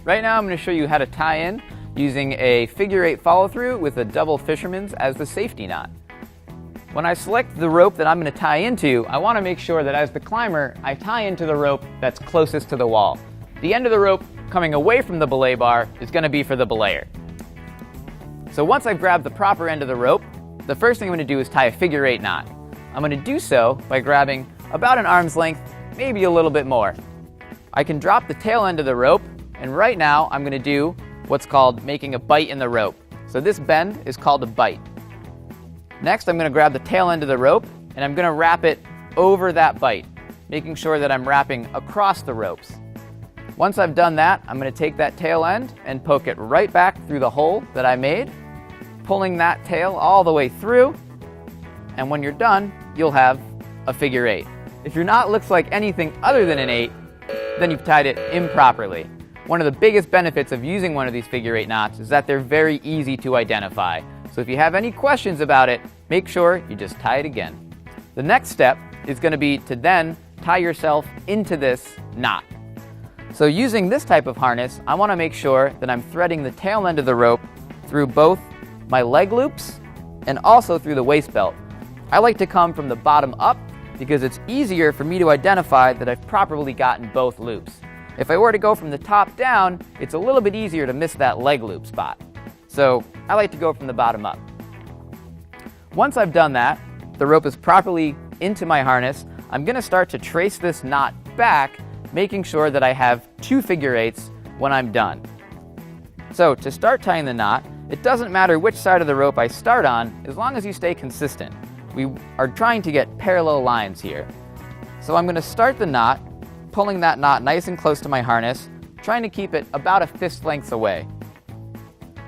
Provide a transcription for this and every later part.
Right now I'm going to show you how to tie in using a figure 8 follow through with a double fisherman's as the safety knot. When I select the rope that I'm going to tie into, I want to make sure that as the climber, I tie into the rope that's closest to the wall. The end of the rope coming away from the belay bar is going to be for the belayer. So once I've grabbed the proper end of the rope, the first thing I'm going to do is tie a figure 8 knot. I'm going to do so by grabbing about an arm's length, maybe a little bit more. I can drop the tail end of the rope, and right now I'm going to do what's called making a bite in the rope. So this bend is called a bite. Next, I'm going to grab the tail end of the rope and I'm going to wrap it over that bite, making sure that I'm wrapping across the ropes. Once I've done that, I'm going to take that tail end and poke it right back through the hole that I made, pulling that tail all the way through, and when you're done, you'll have a figure 8. If your knot looks like anything other than an 8, then you've tied it improperly. One of the biggest benefits of using one of these figure 8 knots is that they're very easy to identify. So if you have any questions about it, make sure you just tie it again. The next step is going to be to then tie yourself into this knot. So using this type of harness, I want to make sure that I'm threading the tail end of the rope through both my leg loops and also through the waist belt. I like to come from the bottom up because it's easier for me to identify that I've properly gotten both loops. If I were to go from the top down, it's a little bit easier to miss that leg loop spot. So I like to go from the bottom up. Once I've done that, the rope is properly into my harness, I'm going to start to trace this knot back, making sure that I have 2 figure 8s when I'm done. So to start tying the knot, it doesn't matter which side of the rope I start on, as long as you stay consistent. We are trying to get parallel lines here. So I'm going to start the knot, pulling that knot nice and close to my harness, trying to keep it about a fist length away.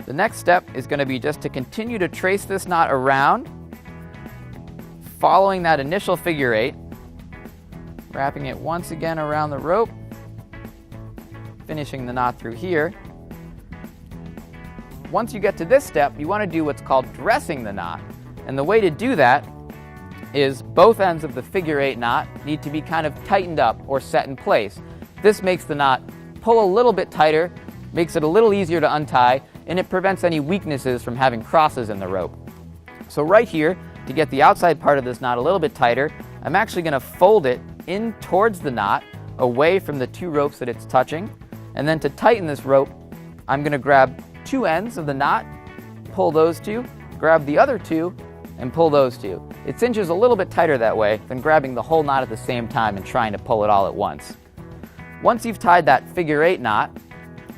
The next step is going to be just to continue to trace this knot around, following that initial figure 8, wrapping it once again around the rope, finishing the knot through here. Once you get to this step, you want to do what's called dressing the knot. And the way to do that is both ends of the figure 8 knot need to be kind of tightened up or set in place. This makes the knot pull a little bit tighter, makes it a little easier to untie, and it prevents any weaknesses from having crosses in the rope. So right here, to get the outside part of this knot a little bit tighter, I'm actually going to fold it in towards the knot, away from the 2 ropes that it's touching. And then to tighten this rope, I'm going to grab 2 ends of the knot, pull those 2, grab the other 2, and pull those 2. It cinches a little bit tighter that way than grabbing the whole knot at the same time and trying to pull it all at once. Once you've tied that figure 8 knot,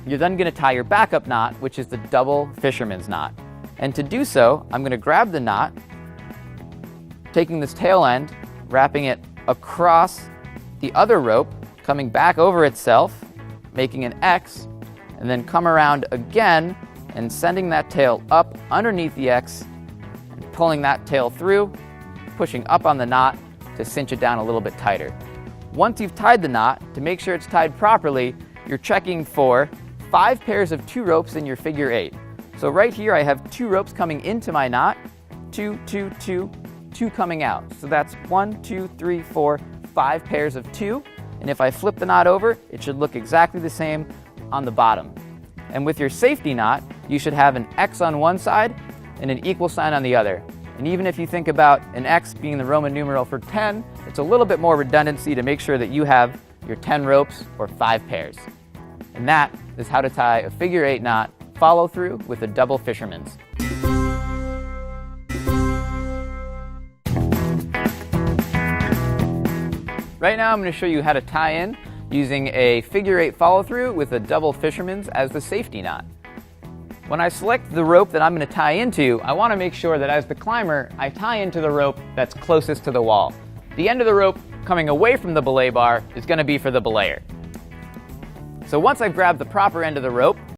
you're then going to tie your backup knot, which is the double fisherman's knot. And to do so, I'm going to grab the knot, taking this tail end, wrapping it across the other rope, coming back over itself, making an X, and then come around again and sending that tail up underneath the X, and pulling that tail through, pushing up on the knot to cinch it down a little bit tighter. Once you've tied the knot, to make sure it's tied properly, you're checking for 5 pairs of 2 ropes in your figure 8. So right here I have 2 ropes coming into my knot, 2, 2, 2, 2 coming out. So that's 1, 2, 3, 4, 5 pairs of 2. And if I flip the knot over, it should look exactly the same on the bottom. And with your safety knot, you should have an X on one side and an equal sign on the other. And even if you think about an X being the Roman numeral for 10, it's a little bit more redundancy to make sure that you have your 10 ropes or 5 pairs. And that is how to tie a figure 8 knot follow through with a double fisherman's. Right now I'm going to show you how to tie in using a figure 8 follow through with a double fisherman's as the safety knot. When I select the rope that I'm going to tie into, I want to make sure that as the climber, I tie into the rope that's closest to the wall. The end of the rope coming away from the belay bar is going to be for the belayer. So once I've grabbed the proper end of the rope,